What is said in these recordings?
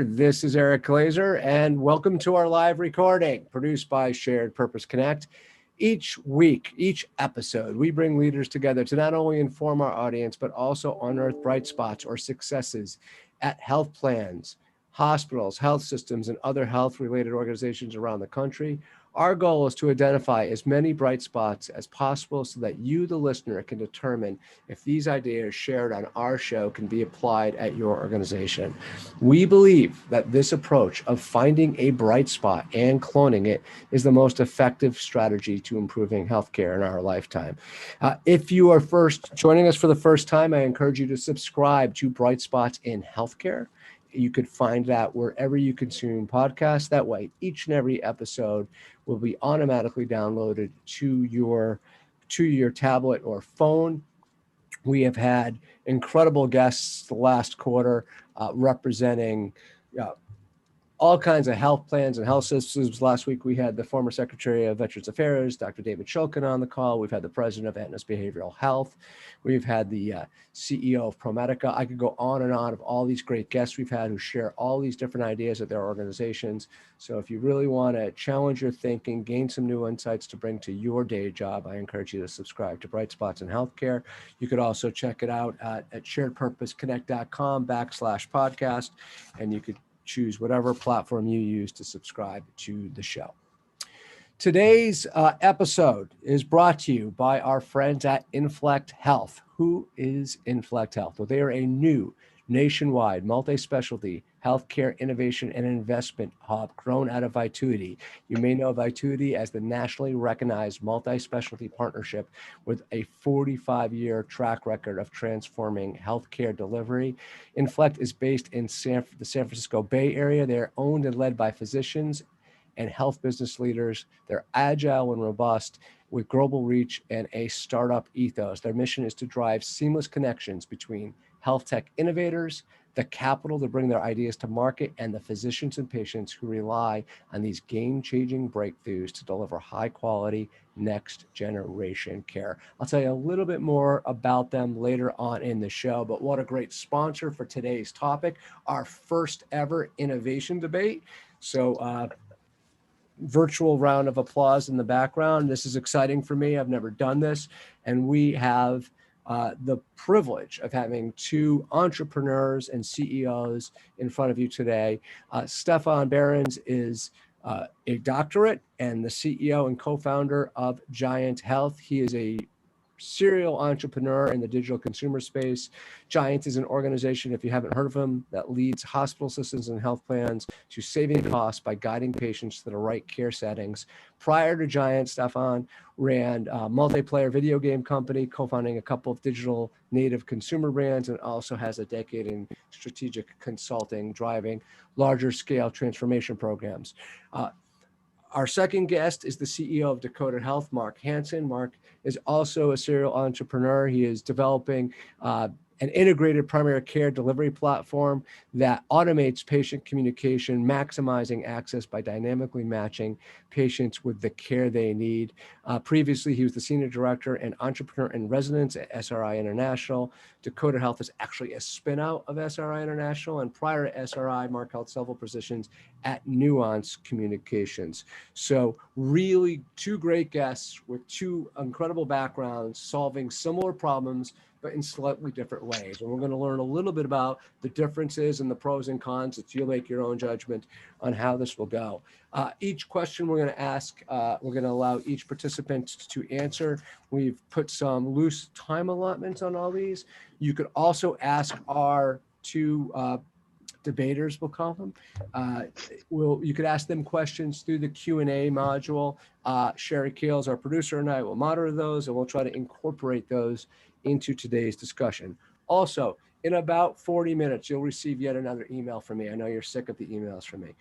This is Eric Glazer, and welcome to our live recording produced by Shared Purpose Connect. Each week, each episode, we bring leaders together to not only inform our audience, but also unearth bright spots or successes at health plans, hospitals, health systems, and other health-related organizations around the country. Our goal is to identify as many bright spots as possible so that you, the listener, can determine if these ideas shared on our show can be applied at your organization. We believe that this approach of finding a bright spot and cloning it is the most effective strategy to improving healthcare in our lifetime. If you are joining us for the first time, I encourage you to subscribe to Bright Spots in Healthcare. You could find that wherever you consume podcasts. That way, each and every episode will be automatically downloaded to your tablet or phone. We have had incredible guests the last quarter representing all kinds of health plans and health systems. Last week, we had the former Secretary of Veterans Affairs, Dr. David Shulkin, on the call. We've had the president of Aetna's Behavioral Health. We've had the CEO of ProMedica. I could go on and on of all these great guests we've had who share all these different ideas at their organizations. So if you really want to challenge your thinking, gain some new insights to bring to your day job, I encourage you to subscribe to Bright Spots in Healthcare. You could also check it out at sharedpurposeconnect.com/podcast, and you could choose whatever platform you use to subscribe to the show. Today's episode is brought to you by our friends at Inflect Health. Who is Inflect Health? Well, they are a new nationwide multi-specialty healthcare innovation and investment hub grown out of Vituity. You may know Vituity as the nationally recognized multi-specialty partnership with a 45-year track record of transforming healthcare delivery. Inflect is based in the San Francisco Bay Area. They're owned and led by physicians and health business leaders. They're agile and robust with global reach and a startup ethos. Their mission is to drive seamless connections between health tech innovators, the capital to bring their ideas to market, and the physicians and patients who rely on these game-changing breakthroughs to deliver high-quality, next-generation care. I'll tell you a little bit more about them later on in the show, but what a great sponsor for today's topic, our first ever innovation debate. So virtual round of applause in the background. This is exciting for me. I've never done this, and we have the privilege of having two entrepreneurs and CEOs in front of you today. Stefan Behrens is a doctorate and the CEO and co-founder of GYANT Health. He is a serial entrepreneur in the digital consumer space. GYANT is an organization, if you haven't heard of them, that leads hospital systems and health plans to saving costs by guiding patients to the right care settings. Prior to GYANT, Stefan ran a multiplayer video game company, co-founding a couple of digital native consumer brands, and also has a decade in strategic consulting, driving larger scale transformation programs. Our second guest is the CEO of Decoded Health, Mark Hanson. Mark is also a serial entrepreneur. He is developing an integrated primary care delivery platform that automates patient communication, maximizing access by dynamically matching patients with the care they need. Previously, he was the senior director and entrepreneur in residence at SRI International. Decoded Health is actually a spin-out of SRI International, and prior to SRI, Mark held several positions at Nuance Communications. So really two great guests with two incredible backgrounds solving similar problems, but in slightly different ways. And we're going to learn a little bit about the differences and the pros and cons that you'll make your own judgment on how this will go. Each question we're going to ask, we're going to allow each participant to answer. We've put some loose time allotments on all these. You could also ask our two debaters, we'll call them. You could ask them questions through the Q&A module. Sherry Keels, our producer, and I will monitor those, and we'll try to incorporate those into today's discussion. Also, in about 40 minutes, you'll receive yet another email from me. I know you're sick of the emails from me.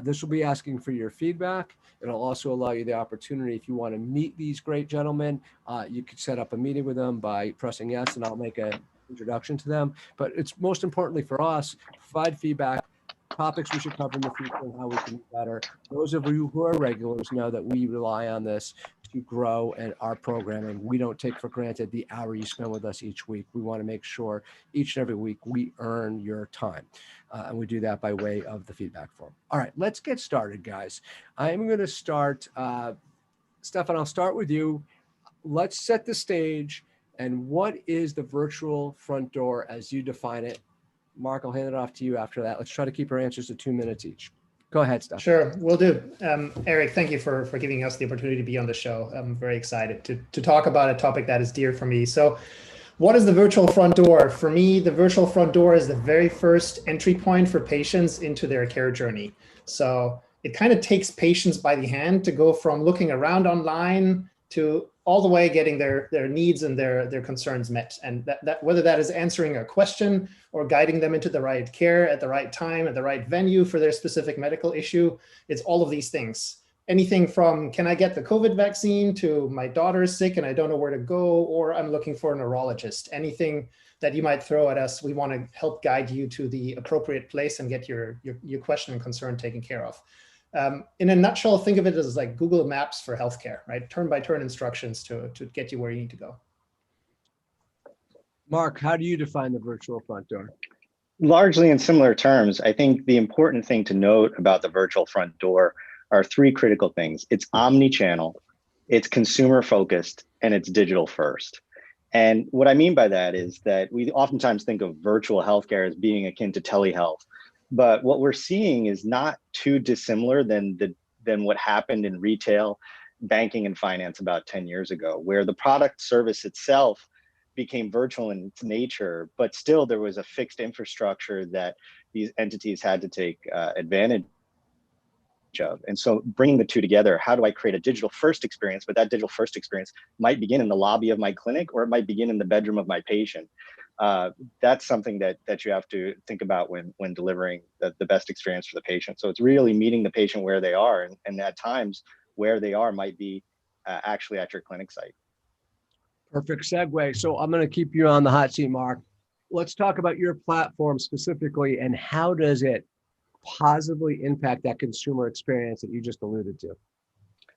This will be asking for your feedback. It'll also allow you the opportunity, if you want to meet these great gentlemen, you could set up a meeting with them by pressing yes, and I'll make an introduction to them. But it's most importantly for us, provide feedback topics we should cover in the future and how we can do better. Those of you who are regulars know that we rely on this to grow and our programming. We don't take for granted the hour you spend with us each week. We want to make sure each and every week we earn your time. And we do that by way of the feedback form. All right, let's get started, guys. I'm going to start, Stefan, I'll start with you. Let's set the stage. And what is the virtual front door as you define it? Mark, I'll hand it off to you after that. Let's try to keep our answers to 2 minutes each. Go ahead, Stefan. Sure, will do. Eric, thank you for giving us the opportunity to be on the show. I'm very excited to talk about a topic that is dear for me. So what is the virtual front door? For me, the virtual front door is the very first entry point for patients into their care journey. So it kind of takes patients by the hand to go from looking around online to all the way getting their needs and their concerns met. And that whether that is answering a question or guiding them into the right care at the right time, at the right venue for their specific medical issue, it's all of these things. Anything from, can I get the COVID vaccine, to my daughter is sick and I don't know where to go, or I'm looking for a neurologist. Anything that you might throw at us, we want to help guide you to the appropriate place and get your question and concern taken care of. In a nutshell, think of it as like Google Maps for healthcare, right? Turn-by-turn instructions to get you where you need to go. Mark, how do you define the virtual front door? Largely in similar terms. I think the important thing to note about the virtual front door are three critical things. It's omni-channel, it's consumer focused, and it's digital first. And what I mean by that is that we oftentimes think of virtual healthcare as being akin to telehealth. But what we're seeing is not too dissimilar than what happened in retail, banking, and finance about 10 years ago, where the product service itself became virtual in its nature, but still there was a fixed infrastructure that these entities had to take advantage of. And so bringing the two together, how do I create a digital first experience? But that digital first experience might begin in the lobby of my clinic, or it might begin in the bedroom of my patient. That's something that you have to think about when delivering the best experience for the patient. So it's really meeting the patient where they are, and at times where they are might be actually at your clinic site. Perfect segue. So I'm going to keep you on the hot seat, Mark. Let's talk about your platform specifically, and how does it positively impact that consumer experience that you just alluded to?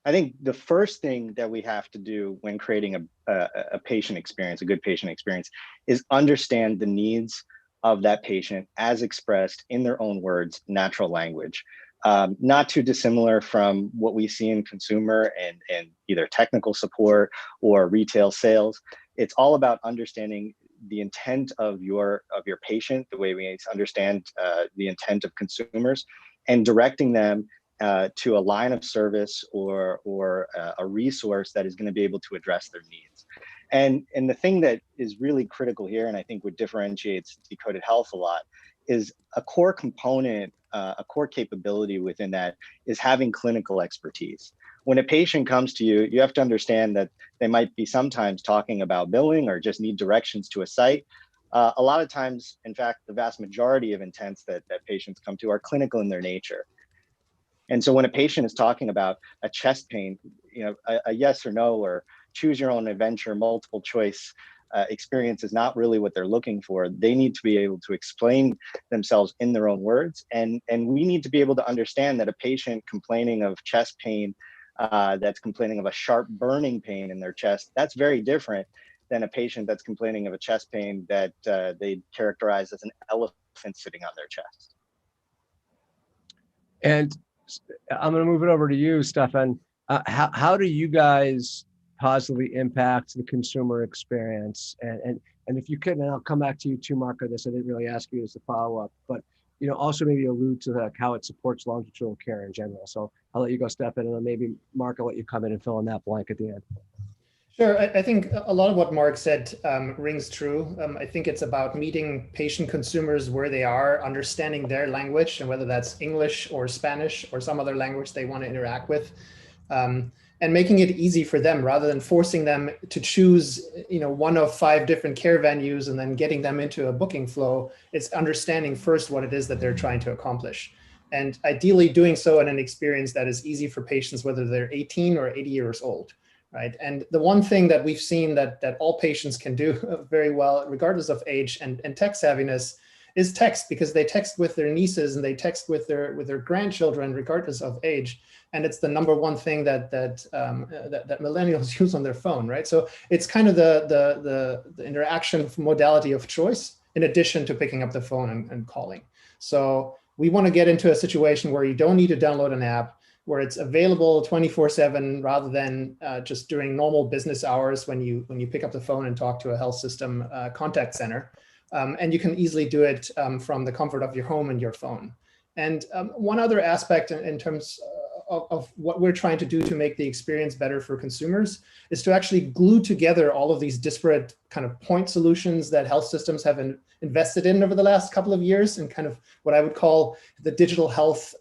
I think the first thing that we have to do when creating a patient experience, a good patient experience, is understand the needs of that patient as expressed in their own words, natural language. Not too dissimilar from what we see in consumer and either technical support or retail sales. It's all about understanding the intent of your patient, the way we understand the intent of consumers, and directing them to a line of service or a resource that is going to be able to address their needs. And the thing that is really critical here, and I think what differentiates Decoded Health a lot, is a core component, a core capability within that is having clinical expertise. When a patient comes to you, you have to understand that they might be sometimes talking about billing or just need directions to a site. A lot of times, in fact, the vast majority of intents that patients come to are clinical in their nature. And so when a patient is talking about a chest pain, a yes or no or choose your own adventure, multiple choice experience is not really what they're looking for. They need to be able to explain themselves in their own words. And we need to be able to understand that a patient complaining of chest pain, that's complaining of a sharp burning pain in their chest, that's very different than a patient that's complaining of a chest pain that they characterize as an elephant sitting on their chest. And I'm going to move it over to you, Stefan. How do you guys positively impact the consumer experience? And if you could, and I'll come back to you too, Mark, on this. I didn't really ask you as a follow-up, but also maybe allude to how it supports longitudinal care in general. So I'll let you go, Stefan, and then maybe Mark, I'll let you come in and fill in that blank at the end. Sure. I think a lot of what Mark said rings true. I think it's about meeting patient consumers where they are, understanding their language, and whether that's English or Spanish or some other language they want to interact with, and making it easy for them rather than forcing them to choose, one of 5 different care venues and then getting them into a booking flow. It's understanding first what it is that they're trying to accomplish, and ideally doing so in an experience that is easy for patients, whether they're 18 or 80 years old. Right. And the one thing that we've seen that all patients can do very well, regardless of age and tech savviness, is text, because they text with their nieces and they text with their grandchildren, regardless of age. And it's the number one thing that millennials use on their phone, right? So it's kind of the interaction modality of choice, in addition to picking up the phone and calling. So we want to get into a situation where you don't need to download an app, where it's available 24/7 rather than just during normal business hours when you pick up the phone and talk to a health system contact center. And you can easily do it from the comfort of your home and your phone. And one other aspect in terms of what we're trying to do to make the experience better for consumers is to actually glue together all of these disparate kind of point solutions that health systems have invested in over the last couple of years, and kind of what I would call the digital health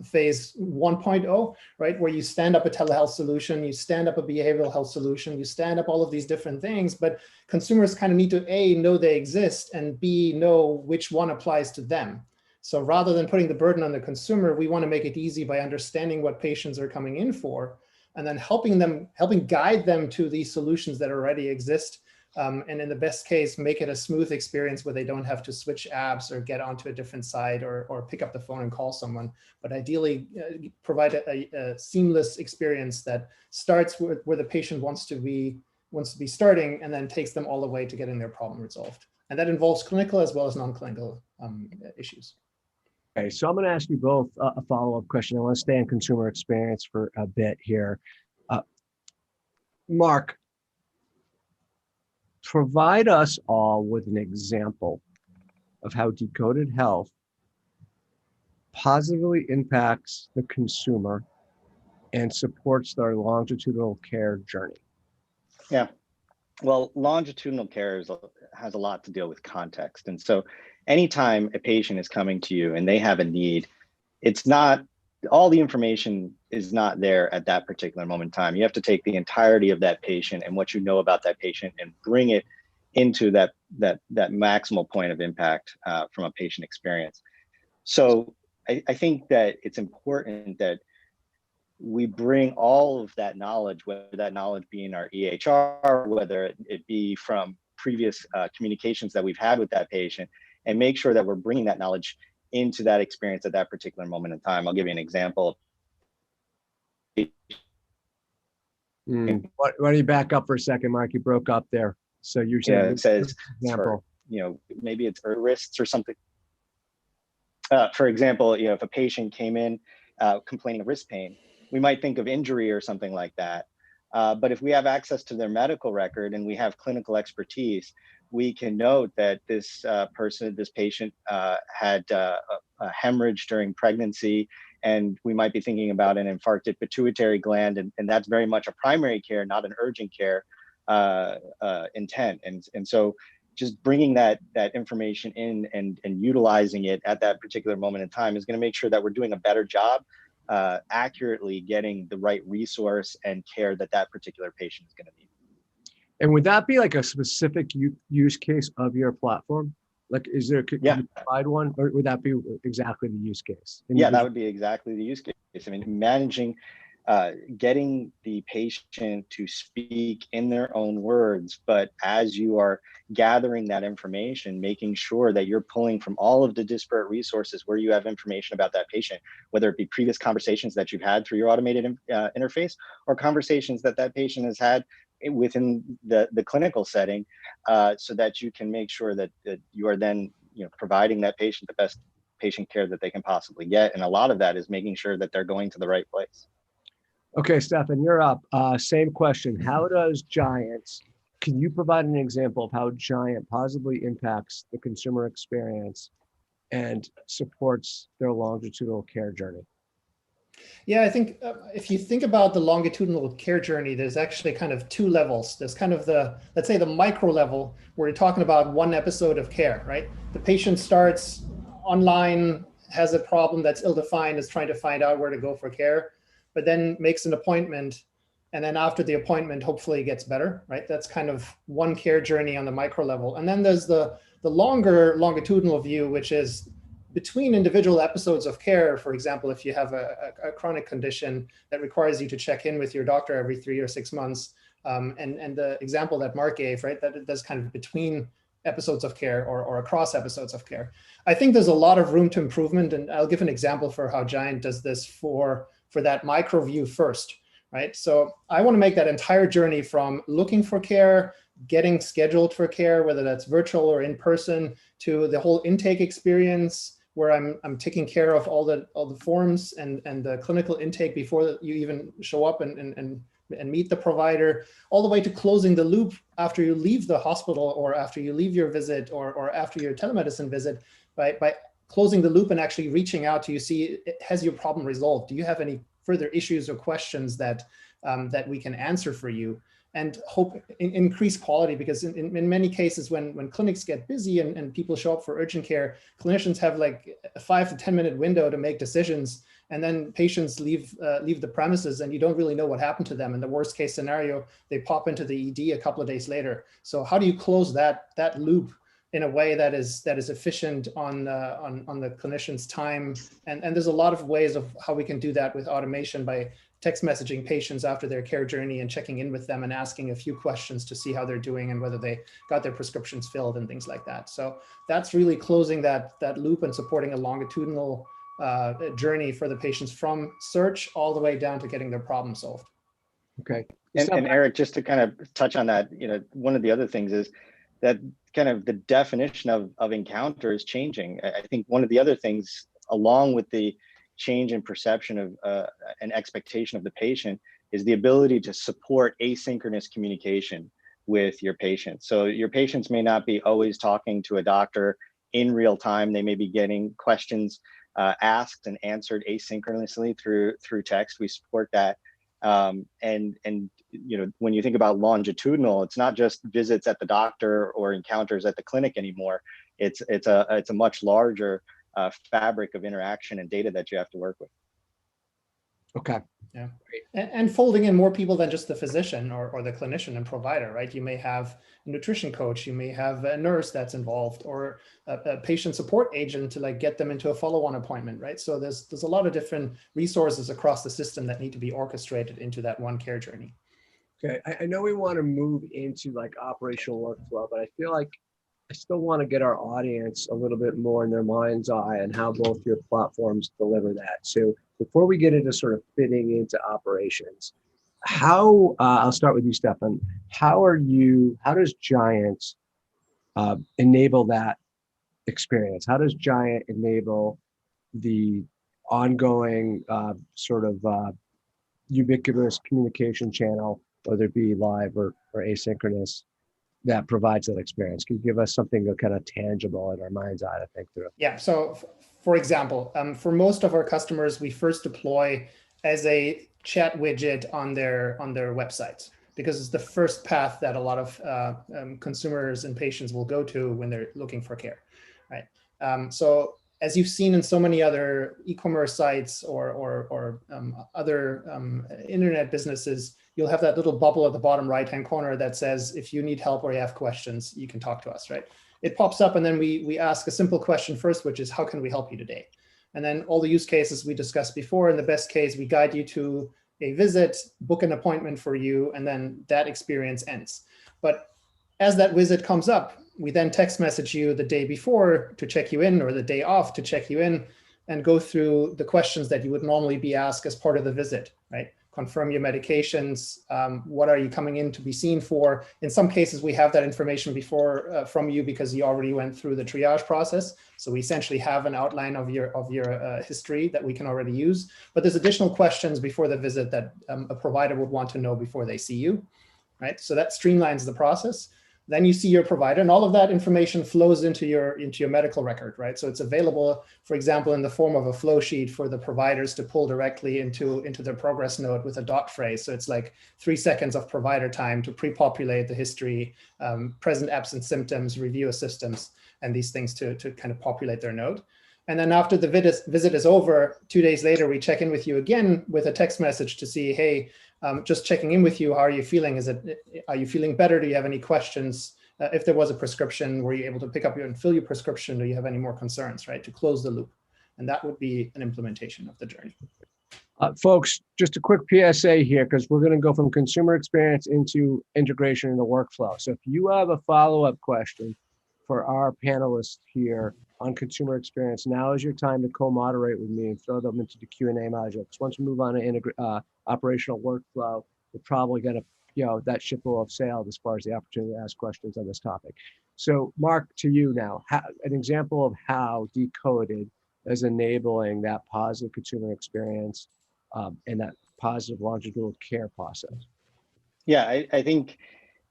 phase 1.0, right? Where you stand up a telehealth solution, you stand up a behavioral health solution, you stand up all of these different things, but consumers kind of need to A, know they exist, and B, know which one applies to them. So rather than putting the burden on the consumer, we want to make it easy by understanding what patients are coming in for, and then helping guide them to these solutions that already exist. And in the best case, make it a smooth experience where they don't have to switch apps or get onto a different site or pick up the phone and call someone, but ideally provide a seamless experience that starts where the patient wants to be starting, and then takes them all the way to getting their problem resolved. And that involves clinical as well as non-clinical issues. Okay, so I'm going to ask you both a follow-up question. I want to stay on consumer experience for a bit here. Mark, provide us all with an example of how Decoded Health positively impacts the consumer and supports their longitudinal care journey. Yeah, well, longitudinal care has a lot to deal with context. And so anytime a patient is coming to you and they have a need, it's not, all the information is not there at that particular moment in time. You have to take the entirety of that patient and what you know about that patient and bring it into that maximal point of impact from a patient experience. So I think that it's important that we bring all of that knowledge, whether that knowledge be in our EHR, whether it be from previous communications that we've had with that patient, and make sure that we're bringing that knowledge into that experience at that particular moment in time. I'll give you an example. Why don't you back up for a second, Mark? You broke up there. So you're saying, it says, maybe it's risks or something. For example, if a patient came in complaining of wrist pain, we might think of injury or something like that. But if we have access to their medical record and we have clinical expertise, we can note that this patient had a hemorrhage during pregnancy, and we might be thinking about an infarcted pituitary gland, and that's very much a primary care, not an urgent care intent. And so just bringing that information in and utilizing it at that particular moment in time is going to make sure that we're doing a better job accurately getting the right resource and care that particular patient is going to need. And would that be like a specific use case of your platform? Like, could you provide one, or would that be exactly the use case? That would be exactly the use case. I mean, managing, getting the patient to speak in their own words, but as you are gathering that information, making sure that you're pulling from all of the disparate resources where you have information about that patient, whether it be previous conversations that you've had through your automated interface, or conversations that patient has had within the clinical setting, so that you can make sure that you are then providing that patient the best patient care that they can possibly get. And a lot of that is making sure that they're going to the right place. Okay, Stefan, you're up. Same question. How does GYANT, can you provide an example of how GYANT positively impacts the consumer experience and supports their longitudinal care journey? Yeah, I think if you think about the longitudinal care journey, there's actually kind of two levels. There's kind of let's say the micro level, where you're talking about one episode of care, right? The patient starts online, has a problem that's ill-defined, is trying to find out where to go for care, but then makes an appointment. And then after the appointment, hopefully it gets better, right? That's kind of one care journey on the micro level. And then there's the longer longitudinal view, which is between individual episodes of care. For example, if you have a chronic condition that requires you to check in with your doctor every 3 or 6 months, and the example that Mark gave, right, that's kind of between episodes of care or across episodes of care. I think there's a lot of room to improvement, and I'll give an example for how GYANT does this for that micro view first, right? So I want to make that entire journey from looking for care, getting scheduled for care, whether that's virtual or in person, to the whole intake experience where I'm taking care of all the forms and the clinical intake before you even show up and meet the provider, all the way to closing the loop after you leave the hospital or after you leave your visit or after your telemedicine visit, by closing the loop and actually reaching out to you, see, has your problem resolved? Do you have any further issues or questions that we can answer for you? And hope increase quality, because in many cases when clinics get busy and people show up for urgent care, clinicians have like a 5 to 10 minute window to make decisions, and then patients leave the premises and you don't really know what happened to them. In the worst case scenario, they pop into the ED a couple of days later. So how do you close that loop in a way that is efficient on the clinician's time? And there's a lot of ways of how we can do that with automation, by text messaging patients after their care journey and checking in with them and asking a few questions to see how they're doing and whether they got their prescriptions filled and things like that. So that's really closing that loop and supporting a longitudinal journey for the patients from search all the way down to getting their problem solved. Okay. And Eric, just to kind of touch on that, one of the other things is that kind of the definition of encounter is changing. I think one of the other things, along with the change in perception of an expectation of the patient, is the ability to support asynchronous communication with your patients. So your patients may not be always talking to a doctor in real time. They may be getting questions asked and answered asynchronously through text. We support that. And when you think about longitudinal, it's not just visits at the doctor or encounters at the clinic anymore. It's a much larger fabric of interaction and data that you have to work with. Okay. Yeah. And folding in more people than just the physician or the clinician and provider, right? You may have a nutrition coach, you may have a nurse that's involved, or a patient support agent to like get them into a follow-on appointment, right? So there's a lot of different resources across the system that need to be orchestrated into that one care journey. Okay. I know we want to move into like operational workflow, but I feel like I still want to get our audience a little bit more in their mind's eye and how both your platforms deliver that. So before we get into sort of fitting into operations, I'll start with you, Stefan. How does GYANT enable that experience? How does GYANT enable the ongoing ubiquitous communication channel, whether it be live or asynchronous, that provides that experience? Can you give us something kind of tangible in our mind's eye to think through? Yeah. So for example, for most of our customers, we first deploy as a chat widget on their websites, because it's the first path that a lot of consumers and patients will go to when they're looking for care, right? So as you've seen in so many other e-commerce sites or other internet businesses, you'll have that little bubble at the bottom right-hand corner that says, if you need help or you have questions, you can talk to us, right? It pops up and then we ask a simple question first, which is, how can we help you today? And then all the use cases we discussed before. In the best case, we guide you to a visit, book an appointment for you, and then that experience ends. But as that visit comes up, we then text message you the day before to check you in, or the day off to check you in, and go through the questions that you would normally be asked as part of the visit, right? Confirm your medications. What are you coming in to be seen for? In some cases, we have that information before from you because you already went through the triage process. So we essentially have an outline of your history that we can already use. But there's additional questions before the visit that a provider would want to know before they see you, right? So that streamlines the process. Then you see your provider, and all of that information flows into your medical record, right? So it's available, for example, in the form of a flow sheet for the providers to pull directly into their progress note with a dot phrase. So it's like 3 seconds of provider time to pre-populate the history, present, absent symptoms, review systems, and these things to kind of populate their note. And then after the visit is over, 2 days later, we check in with you again with a text message to see, hey, just checking in with you. How are you feeling? Are you feeling better? Do you have any questions? If there was a prescription, were you able to pick up and fill your prescription? Do you have any more concerns, right? To close the loop. And that would be an implementation of the journey. Folks, just a quick PSA here, because we're going to go from consumer experience into integration into workflow. So if you have a follow-up question, for our panelists here on consumer experience, now is your time to co-moderate with me and throw them into the Q&A module. Because once we move on to operational workflow, we're probably going to, that ship will have sailed as far as the opportunity to ask questions on this topic. So Mark, to you now, an example of how Decoded is enabling that positive consumer experience and that positive longitudinal care process. Yeah, I think,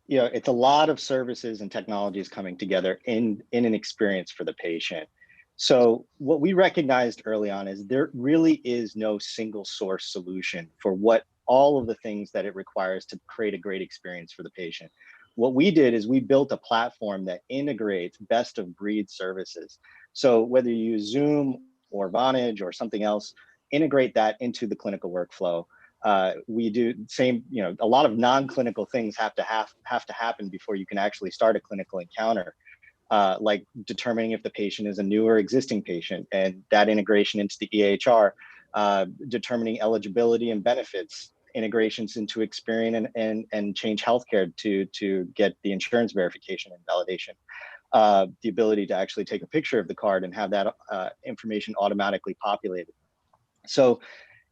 it's a lot of services and technologies coming together in an experience for the patient. So what we recognized early on is there really is no single source solution for what all of the things that it requires to create a great experience for the patient. What we did is we built a platform that integrates best of breed services. So whether you use Zoom or Vonage or something else, integrate that into the clinical workflow. We do same, a lot of non-clinical things have to happen before you can actually start a clinical encounter, like determining if the patient is a new or existing patient, and that integration into the EHR, determining eligibility and benefits, integrations into Experian and Change Healthcare to get the insurance verification and validation, the ability to actually take a picture of the card and have that information automatically populated. So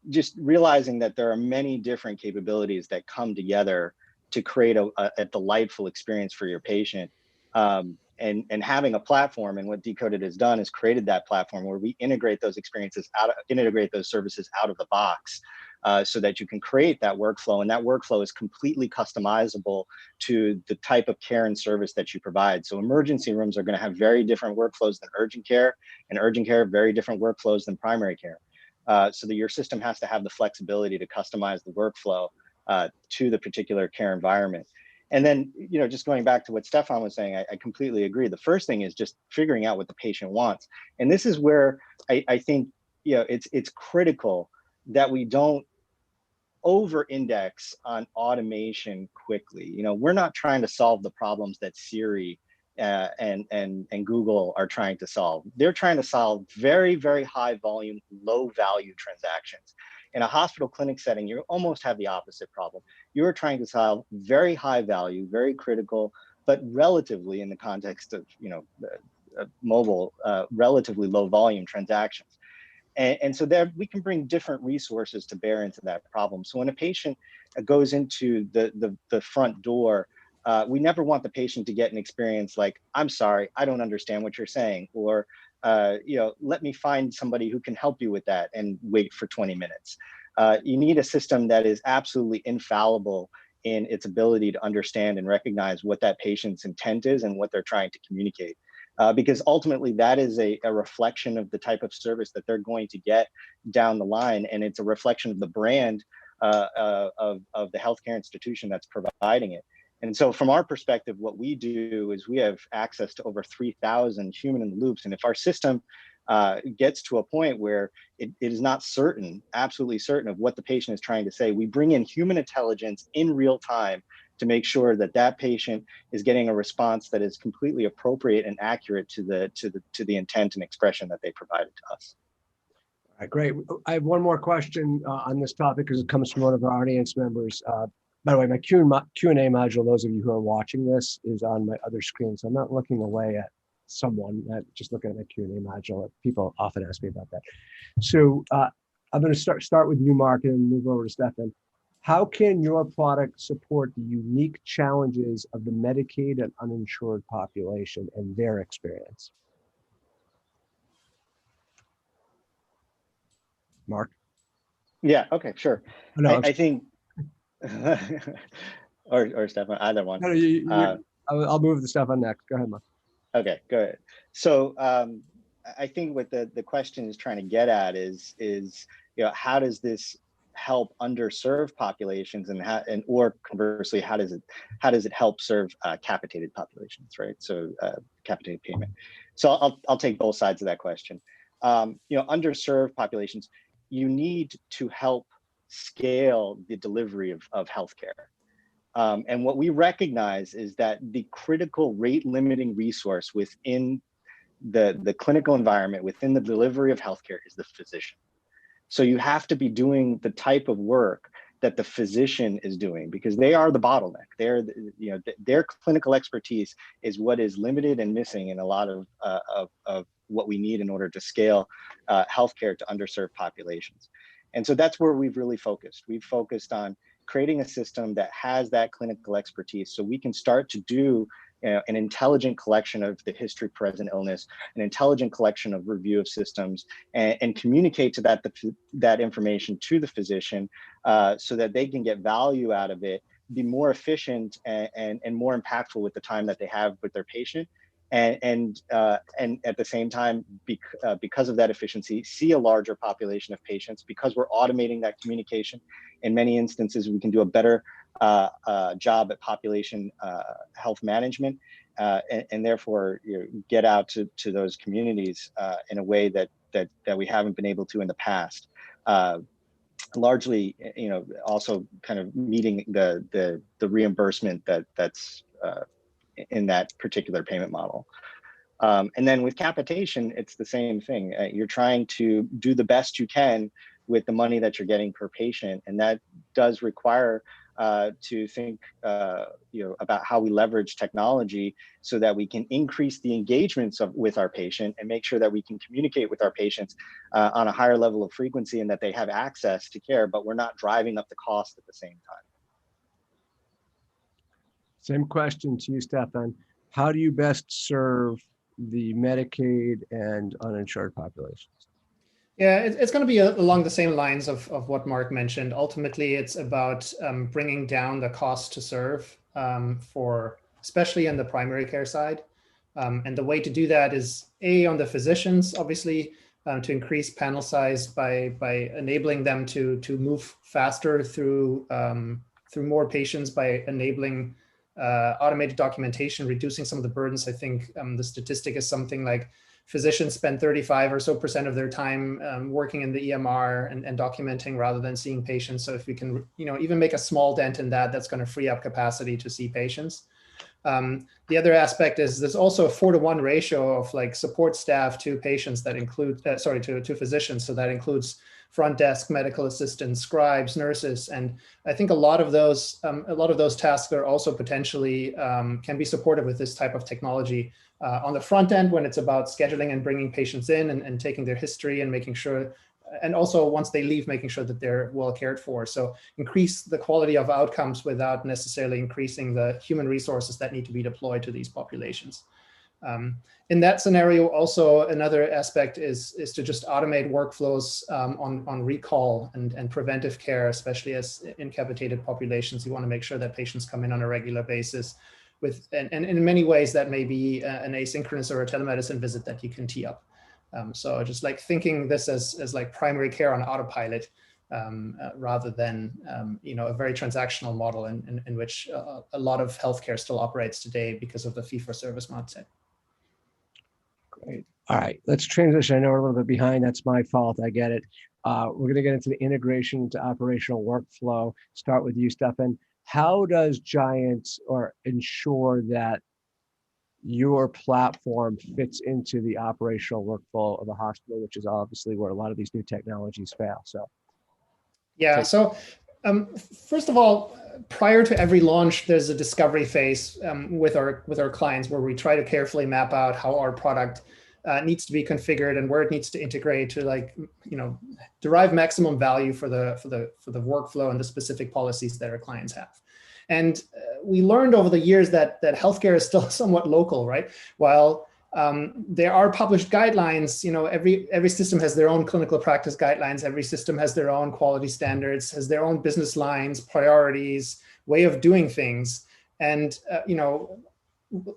just realizing that there are many different capabilities that come together to create a delightful experience for your patient, and having a platform, and what Decoded has done is created that platform where we integrate those integrate those services out of the box, so that you can create that workflow, and that workflow is completely customizable to the type of care and service that you provide. So emergency rooms are going to have very different workflows than urgent care, and urgent care very different workflows than primary care. So that your system has to have the flexibility to customize the workflow to the particular care environment. And then, just going back to what Stefan was saying, I completely agree. The first thing is just figuring out what the patient wants. And this is where I think, it's critical that we don't over-index on automation quickly. We're not trying to solve the problems that Siri and Google are trying to solve. They're trying to solve very, very high volume, low value transactions. In a hospital clinic setting, you almost have the opposite problem. You're trying to solve very high value, very critical, but relatively, in the context of mobile, relatively low volume transactions. And so there we can bring different resources to bear into that problem. So when a patient goes into the front door, we never want the patient to get an experience like, I'm sorry, I don't understand what you're saying, or let me find somebody who can help you with that, and wait for 20 minutes. You need a system that is absolutely infallible in its ability to understand and recognize what that patient's intent is and what they're trying to communicate. Because ultimately that is a reflection of the type of service that they're going to get down the line. And it's a reflection of the brand of the healthcare institution that's providing it. And so from our perspective, what we do is we have access to over 3,000 human in the loops. And if our system gets to a point where it is not certain, absolutely certain of what the patient is trying to say, we bring in human intelligence in real time to make sure that that patient is getting a response that is completely appropriate and accurate to the intent and expression that they provided to us. All right, great. I have one more question on this topic because it comes from one of our audience members. By the way, my Q&A module, those of you who are watching this, is on my other screen. So I'm not looking away at someone, just looking at my Q&A module. People often ask me about that. So I'm going to start with you, Mark, and move over to Stefan. How can your product support the unique challenges of the Medicaid and uninsured population and their experience? Mark? Yeah, okay, sure. No, I think, or Stefan, either one. No, I'll move the Stefan next. Go ahead, Mark. Okay, go ahead. So I think what the question is trying to get at is how does this help underserved populations, and or conversely, how does it help serve capitated populations, right? So capitated payment. So I'll take both sides of that question. Underserved populations, you need to help scale the delivery of healthcare. And what we recognize is that the critical rate limiting resource within the clinical environment, within the delivery of healthcare, is the physician. So you have to be doing the type of work that the physician is doing, because they are the bottleneck. Their clinical expertise is what is limited and missing in a lot of what we need in order to scale healthcare to underserved populations. And so that's where we've really focused. We've focused on creating a system that has that clinical expertise, so we can start to do an intelligent collection of the history, present illness, an intelligent collection of review of systems, and communicate to that information to the physician, so that they can get value out of it, be more efficient and more impactful with the time that they have with their patient, and at the same time, because of that efficiency, see a larger population of patients. Because we're automating that communication, in many instances we can do a better job at population health management, and therefore get out to those communities in a way that we haven't been able to in the past. Largely, also kind of meeting the reimbursement that's in that particular payment model. And then with capitation, it's the same thing. You're trying to do the best you can with the money that you're getting per patient, and that does require to think about how we leverage technology so that we can increase the engagements with our patient and make sure that we can communicate with our patients on a higher level of frequency, and that they have access to care, but we're not driving up the cost at the same time. Same question to you, Stefan. How do you best serve the Medicaid and uninsured populations? Yeah, it's going to be along the same lines of what Mark mentioned. Ultimately, it's about bringing down the cost to serve for, especially in the primary care side. And the way to do that is on the physicians, obviously, to increase panel size by enabling them to move faster through more patients, by enabling automated documentation, reducing some of the burdens. I think the statistic is something like physicians spend 35% or so of their time working in the EMR and documenting rather than seeing patients. So if we can, even make a small dent in that, that's going to free up capacity to see patients. The other aspect is there's also a 4-to-1 ratio of like support staff to patients that include, to physicians. So that includes front desk, medical assistants, scribes, nurses. And I think a lot of those tasks are also potentially can be supported with this type of technology. On the front end, when it's about scheduling and bringing patients in and taking their history and making sure, and also once they leave, making sure that they're well cared for. So increase the quality of outcomes without necessarily increasing the human resources that need to be deployed to these populations. In that scenario, also another aspect is to just automate workflows on recall and preventive care, especially as incapacitated populations. You want to make sure that patients come in on a regular basis and in many ways that may be an asynchronous or a telemedicine visit that you can tee up. So just like thinking this as like primary care on autopilot, rather than a very transactional model in which a lot of healthcare still operates today because of the fee-for-service mindset. Great. All right, let's transition. I know we're a little bit behind. That's my fault. I get it. We're going to get into the integration into operational workflow. Start with you, Stefan. How does GYANT ensure that your platform fits into the operational workflow of a hospital, which is obviously where a lot of these new technologies fail? So, yeah. So, first of all, prior to every launch, there's a discovery phase with our clients where we try to carefully map out how our product needs to be configured and where it needs to integrate to derive maximum value for the workflow and the specific policies that our clients have. And we learned over the years that healthcare is still somewhat local, right? While there are published guidelines, every system has their own clinical practice guidelines. Every system has their own quality standards, has their own business lines, priorities, way of doing things. And,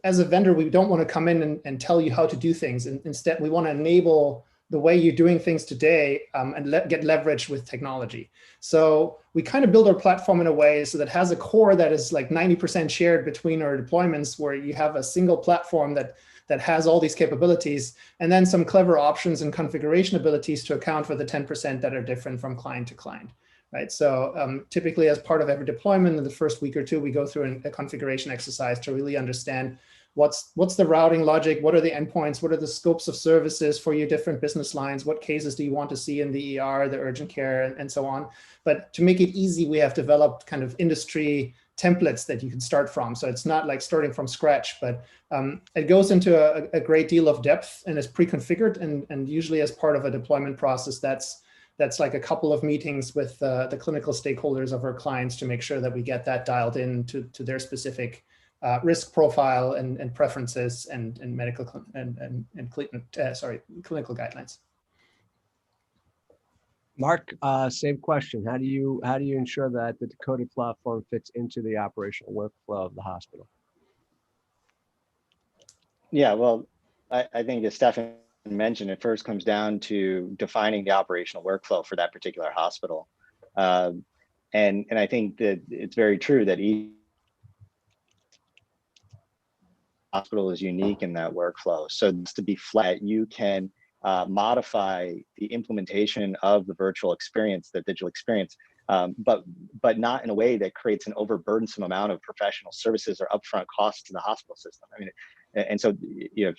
as a vendor, we don't want to come in and tell you how to do things. And instead, we want to enable the way you're doing things today and get leverage with technology. So we kind of build our platform in a way so that it has a core that is like 90% shared between our deployments, where you have a single platform that has all these capabilities, and then some clever options and configuration abilities to account for the 10% that are different from client to client, right? So typically as part of every deployment in the first week or two, we go through a configuration exercise to really understand what's the routing logic, what are the endpoints, what are the scopes of services for your different business lines, what cases do you want to see in the ER, the urgent care, and so on. But to make it easy, we have developed kind of industry templates that you can start from. So it's not like starting from scratch, but it goes into a great deal of depth and is pre-configured, and usually as part of a deployment process, that's like a couple of meetings with the clinical stakeholders of our clients to make sure that we get that dialed in to their specific risk profile and preferences and medical clinical guidelines. Mark, same question. How do you ensure that the Decoded platform fits into the operational workflow of the hospital? Yeah, well, I think as Stefan mentioned, it first comes down to defining the operational workflow for that particular hospital. And I think that it's very true that each hospital is unique in that workflow. So just to be flat, you can modify the implementation of the virtual experience, the digital experience, but not in a way that creates an overburdensome amount of professional services or upfront costs to the hospital system. I mean, and so, you know,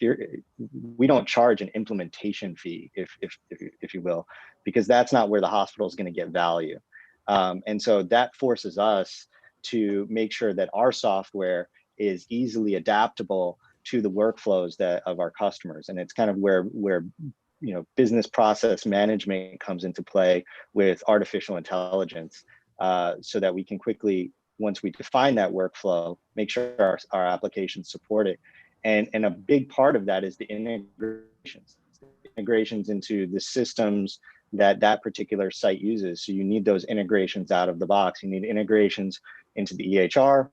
we don't charge an implementation fee, if you will, because that's not where the hospital is going to get value. And so that forces us to make sure that our software is easily adaptable to the workflows of our customers. And it's kind of where you know, business process management comes into play with artificial intelligence, so that we can quickly, once we define that workflow, make sure our applications support it. And a big part of that is the integrations into the systems that particular site uses. So you need those integrations out of the box. You need integrations into the EHR,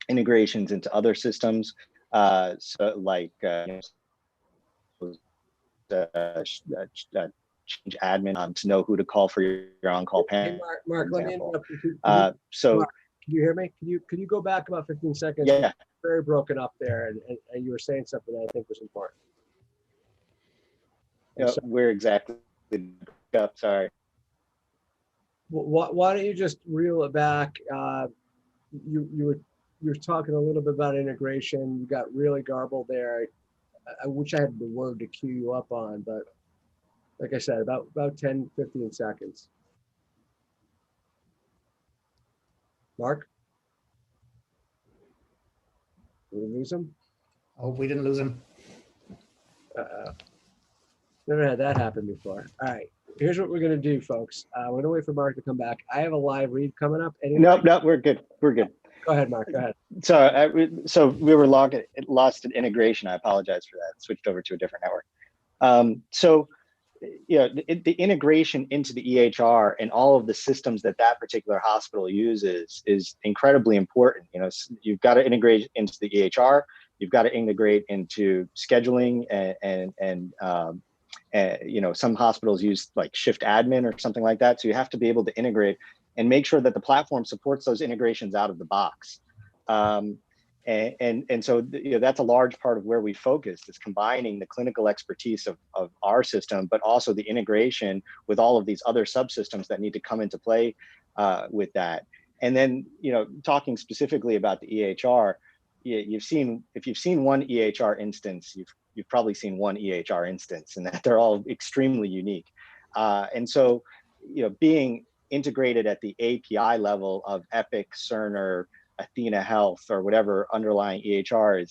integrations into other systems, so like change admin to know who to call for your on-call panel. Hey, Mark, let me interrupt you. So Mark, can you hear me? Can you go back about 15 seconds? yeah, Very broken up there, and you were saying something that I think was important. we're exactly up. Sorry. Why don't you just reel it back? You were talking a little bit about integration. You got really garbled there. I wish I had the word to cue you up on, but like I said, about 10, 15 seconds. Mark? Did we lose him? I hope we didn't lose him. Never had that happen before. All right, here's what we're gonna do, folks. We're gonna wait for Mark to come back. I have a live read coming up. Nope, we're good. We're good. Go ahead, Mark. Go ahead. So we were lost in integration. I apologize for that. Switched over to a different network. So you know, the integration into the EHR and all of the systems that particular hospital uses is incredibly important. You know, you've got to integrate into the EHR. You've got to integrate into scheduling and you know, some hospitals use like shift admin or something like that. So you have to be able to integrate and make sure that the platform supports those integrations out of the box. And so, you know, that's a large part of where we focused, is combining the clinical expertise of our system, but also the integration with all of these other subsystems that need to come into play with that. And then, you know, talking specifically about the EHR, if you've seen one EHR instance, you've probably seen one EHR instance, and that they're all extremely unique. And so, you know, being integrated at the API level of Epic, Cerner, Athena Health, or whatever underlying EHR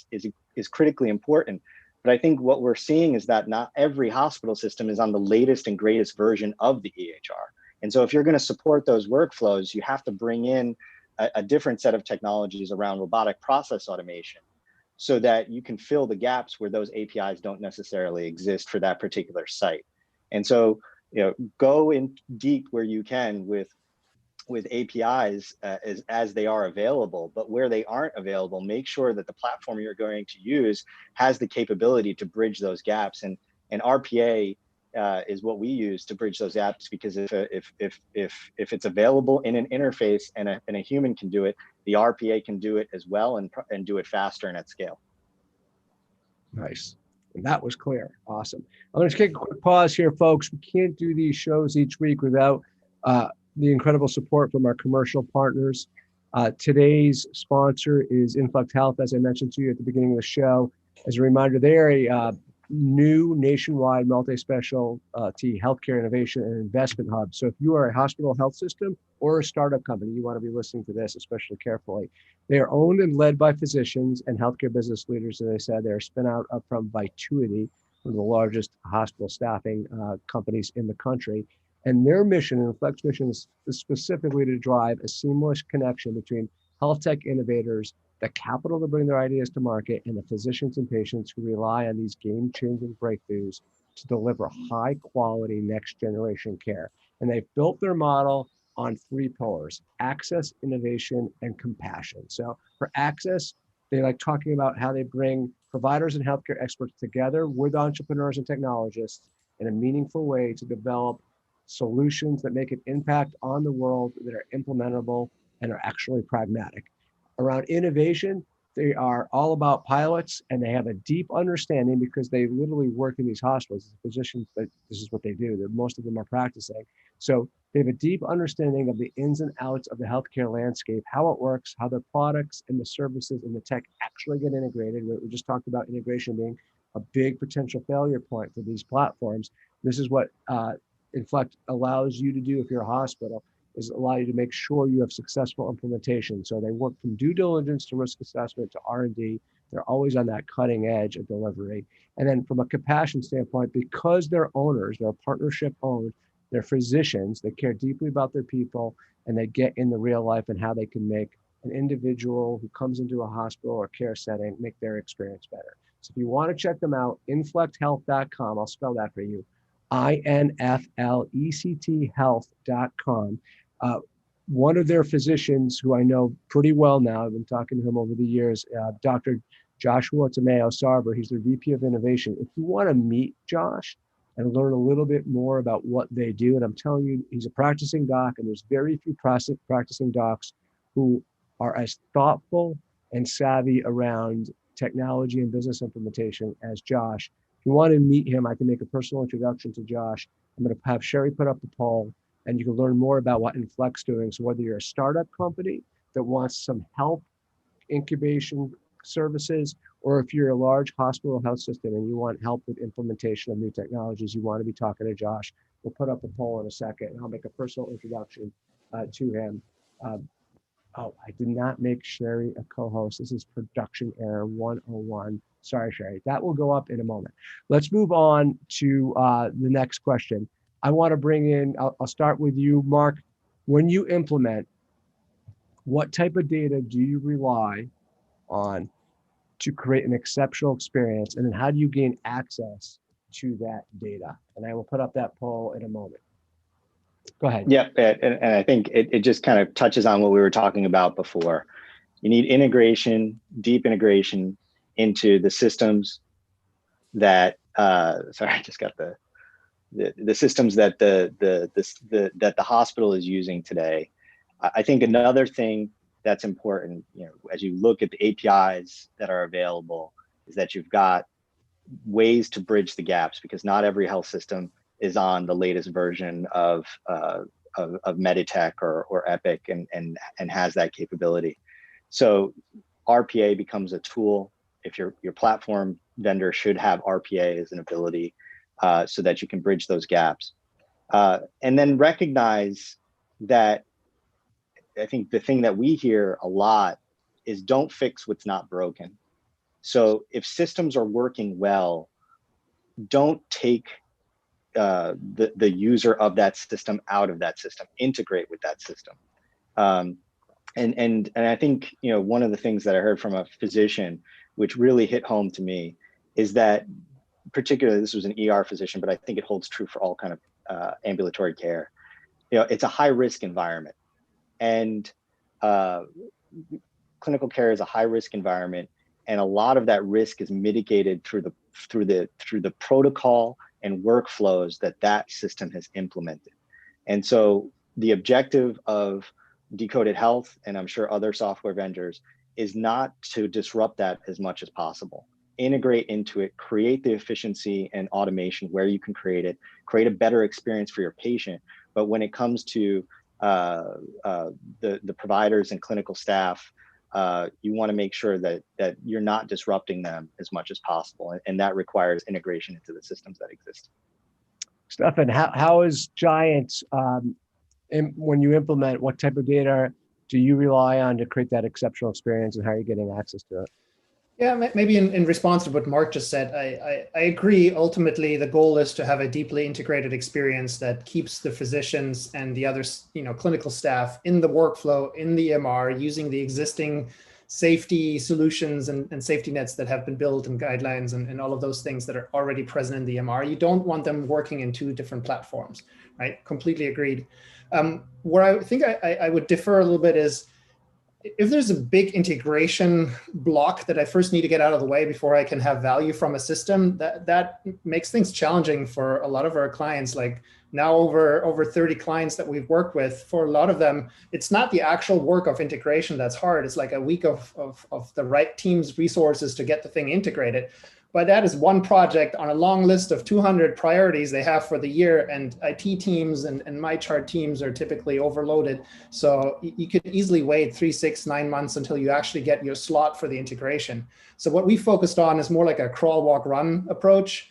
is critically important. But I think what we're seeing is that not every hospital system is on the latest and greatest version of the EHR. And so if you're going to support those workflows, you have to bring in a different set of technologies around robotic process automation, so that you can fill the gaps where those APIs don't necessarily exist for that particular site. And so, you know, go in deep where you can with APIs as they are available, but where they aren't available, make sure that the platform you're going to use has the capability to bridge those gaps. And RPA is what we use to bridge those gaps, because if it's available in an interface and a human can do it, the RPA can do it as well, and do it faster and at scale. Nice. And that was clear. Awesome. I'm going to take a quick pause here, folks. We can't do these shows each week without the incredible support from our commercial partners. Today's sponsor is Inflect Health, as I mentioned to you at the beginning of the show. As a reminder, they're a new nationwide multi-specialty healthcare innovation and investment hub. So if you are a hospital health system or a startup company, you want to be listening to this especially carefully. They are owned and led by physicians and healthcare business leaders. As I said, they're spin out from Vituity, one of the largest hospital staffing companies in the country. And their mission, and Inflect's mission, is specifically to drive a seamless connection between health tech innovators, the capital to bring their ideas to market, and the physicians and patients who rely on these game-changing breakthroughs to deliver high-quality next-generation care. And they've built their model on three pillars: access, innovation, and compassion. So for access, they like talking about how they bring providers and healthcare experts together with entrepreneurs and technologists in a meaningful way to develop solutions that make an impact on the world, that are implementable and are actually pragmatic. Around innovation, they are all about pilots, and they have a deep understanding because they literally work in these hospitals as physicians. This is what they do. Most of them are practicing. So they have a deep understanding of the ins and outs of the healthcare landscape, how it works, how the products and the services and the tech actually get integrated. We just talked about integration being a big potential failure point for these platforms. This is what Inflect allows you to do if you're a hospital, is allow you to make sure you have successful implementation. So they work from due diligence to risk assessment to R&D. They're always on that cutting edge of delivery. And then from a compassion standpoint, because they're owners, they're partnership owned, they're physicians, they care deeply about their people, and they get in the real life and how they can make an individual who comes into a hospital or care setting, make their experience better. So if you want to check them out, inflecthealth.com, I'll spell that for you, INFLECT health.com. One of their physicians, who I know pretty well now, I've been talking to him over the years, Dr. Joshua Tameo-Sarver, he's their VP of Innovation. If you want to meet Josh and learn a little bit more about what they do, and I'm telling you, he's a practicing doc, and there's very few practicing docs who are as thoughtful and savvy around technology and business implementation as Josh. If you want to meet him, I can make a personal introduction to Josh. I'm going to have Sherry put up the poll, and you can learn more about what Inflect's doing. So whether you're a startup company that wants some help, incubation services, or if you're a large hospital health system and you want help with implementation of new technologies, you want to be talking to Josh. We'll put up a poll in a second, and I'll make a personal introduction to him. Oh, I did not make Sherry a co-host. This is production error 101. Sorry, Sherry. That will go up in a moment. Let's move on to the next question. I want to bring in, I'll start with you, Mark. When you implement, what type of data do you rely on to create an exceptional experience? And then how do you gain access to that data? And I will put up that poll in a moment. Go ahead. Yeah, and I think it just kind of touches on what we were talking about before. You need integration, deep integration into the systems that, sorry, I just got the systems that that the hospital is using today. I think another thing that's important, as you look at the APIs that are available, is that you've got ways to bridge the gaps, because not every health system is on the latest version of Meditech or Epic and has that capability. So RPA becomes a tool. If your platform vendor should have RPA as an ability, so that you can bridge those gaps. And then recognize that, I think the thing that we hear a lot is, don't fix what's not broken. So if systems are working well, don't take the user of that system out of that system, integrate with that system. And I think, one of the things that I heard from a physician, which really hit home to me, is that, particularly, this was an ER physician, but I think it holds true for all kind of ambulatory care. It's a high risk environment, and clinical care is a high risk environment, and a lot of that risk is mitigated through the protocol and workflows that system has implemented. And so the objective of Decoded Health, and I'm sure other software vendors, is not to disrupt that as much as possible. Integrate into it, create the efficiency and automation where you can create it, create a better experience for your patient. But when it comes to the providers and clinical staff, you want to make sure that you're not disrupting them as much as possible, and that requires integration into the systems that exist. Stefan, how is GYANT, when you implement, what type of data do you rely on to create that exceptional experience, and how are you getting access to it? Yeah, maybe in response to what Mark just said, I agree. Ultimately, the goal is to have a deeply integrated experience that keeps the physicians and the other, clinical staff in the workflow, in the EMR, using the existing safety solutions and safety nets that have been built, and guidelines and all of those things that are already present in the EMR. You don't want them working in two different platforms, right? Completely agreed. Where I think I would differ a little bit is, if there's a big integration block that I first need to get out of the way before I can have value from a system, that makes things challenging for a lot of our clients. Like now over 30 clients that we've worked with, for a lot of them, it's not the actual work of integration that's hard. It's like a week of the right team's resources to get the thing integrated. But that is one project on a long list of 200 priorities they have for the year, and IT teams and MyChart teams are typically overloaded. So you could easily wait 3, 6, 9 months until you actually get your slot for the integration. So what we focused on is more like a crawl, walk, run approach.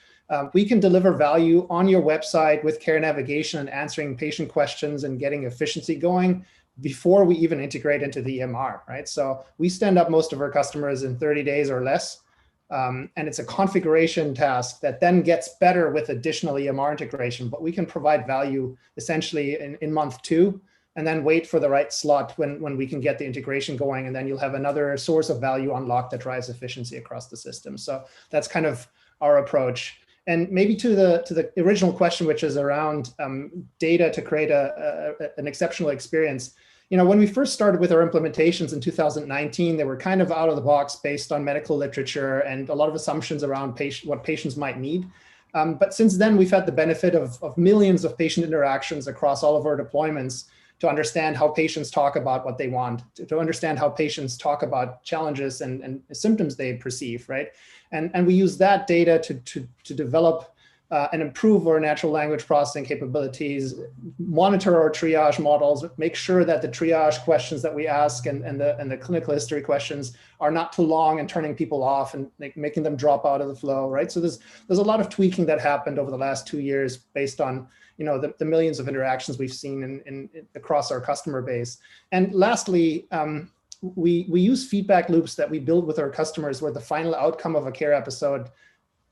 We can deliver value on your website with care navigation and answering patient questions and getting efficiency going before we even integrate into the EMR, right? So we stand up most of our customers in 30 days or less. And it's a configuration task that then gets better with additional EMR integration, but we can provide value essentially in month 2, and then wait for the right slot when we can get the integration going, and then you'll have another source of value unlocked that drives efficiency across the system. So that's kind of our approach. And maybe to the original question, which is around data to create an exceptional experience. When we first started with our implementations in 2019, they were kind of out of the box based on medical literature and a lot of assumptions around what patients might need. But since then, we've had the benefit of millions of patient interactions across all of our deployments to understand how patients talk about what they want, to understand how patients talk about challenges and symptoms they perceive, right? And we use that data to develop and improve our natural language processing capabilities, monitor our triage models, make sure that the triage questions that we ask and the clinical history questions are not too long and turning people off and making them drop out of the flow, right? So there's a lot of tweaking that happened over the last 2 years based on the millions of interactions we've seen in across our customer base. And lastly, we use feedback loops that we build with our customers, where the final outcome of a care episode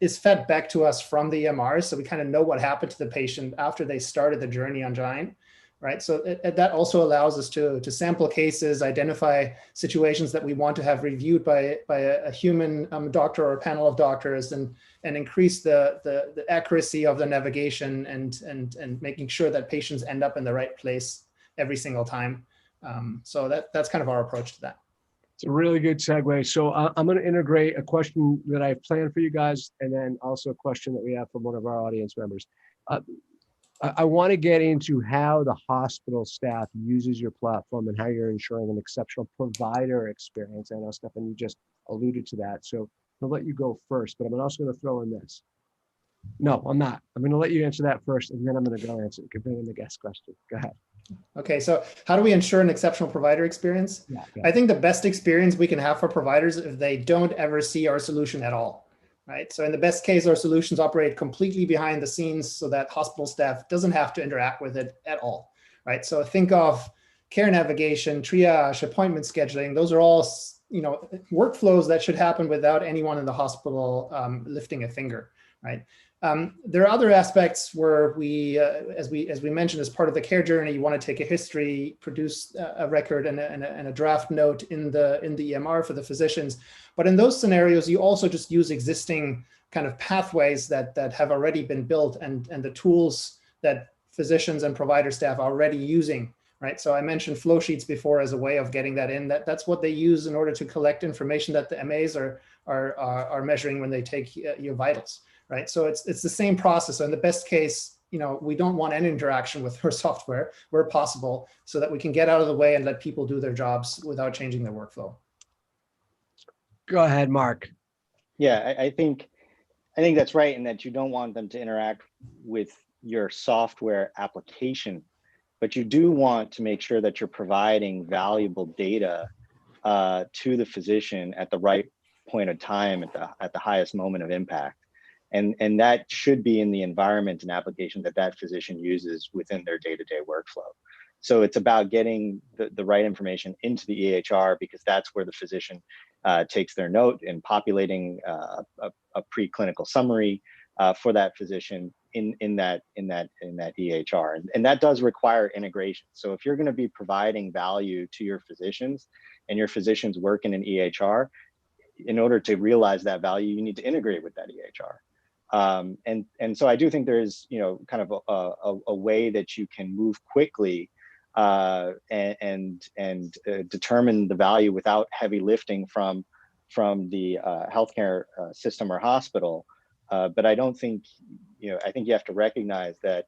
is fed back to us from the EMR. So we kind of know what happened to the patient after they started the journey on GYANT, right? So that also allows us to sample cases, identify situations that we want to have reviewed by a human doctor or a panel of doctors, and increase the accuracy of the navigation and making sure that patients end up in the right place every single time. So that's kind of our approach to that. It's a really good segue. So I'm going to integrate a question that I've planned for you guys, and then also a question that we have from one of our audience members. I want to get into how the hospital staff uses your platform and how you're ensuring an exceptional provider experience. I know, Stefan, you just alluded to that. So I'll let you go first, but I'm also going to throw in this. No, I'm not. I'm going to let you answer that first, and then I'm going to go answer. You can bring in the guest question. Go ahead. Okay, so how do we ensure an exceptional provider experience? Yeah. I think the best experience we can have for providers is if they don't ever see our solution at all, right? So in the best case, our solutions operate completely behind the scenes so that hospital staff doesn't have to interact with it at all, right? So think of care navigation, triage, appointment scheduling. Those are all workflows that should happen without anyone in the hospital lifting a finger, right? There are other aspects where we, as we mentioned, as part of the care journey, you want to take a history, produce a record and a draft note in the EMR for the physicians. But in those scenarios, you also just use existing kind of pathways that have already been built and the tools that physicians and provider staff are already using, right? So I mentioned flow sheets before as a way of getting that in. That's what they use in order to collect information that the MAs are measuring when they take your vitals. Right, so it's the same process. So in the best case, we don't want any interaction with our software where possible, so that we can get out of the way and let people do their jobs without changing their workflow. Go ahead, Mark. Yeah, I think that's right, in that you don't want them to interact with your software application, but you do want to make sure that you're providing valuable data to the physician at the right point of time, at the highest moment of impact. And that should be in the environment and application that physician uses within their day-to-day workflow. So it's about getting the right information into the EHR, because that's where the physician takes their note, and populating a preclinical summary for that physician in that EHR. And that does require integration. So if you're going to be providing value to your physicians, and your physicians work in an EHR, in order to realize that value, you need to integrate with that EHR. And so I do think there's, kind of a way that you can move quickly and determine the value without heavy lifting from the healthcare system or hospital. But I don't think, I think you have to recognize that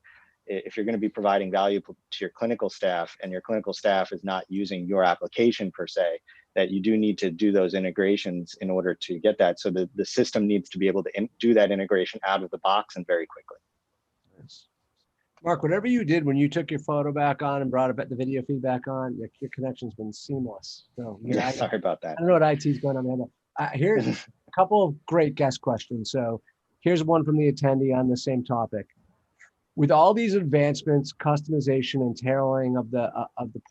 if you're going to be providing value to your clinical staff, and your clinical staff is not using your application per se, that you do need to do those integrations in order to get that. So the system needs to be able to do that integration out of the box and very quickly. Yes. Mark, whatever you did when you took your photo back on and brought the video feedback on, your connection's been seamless. So yeah, sorry about that. I don't know what IT's going on. Here's a couple of great guest questions. So here's one from the attendee on the same topic. With all these advancements, customization and tailoring of the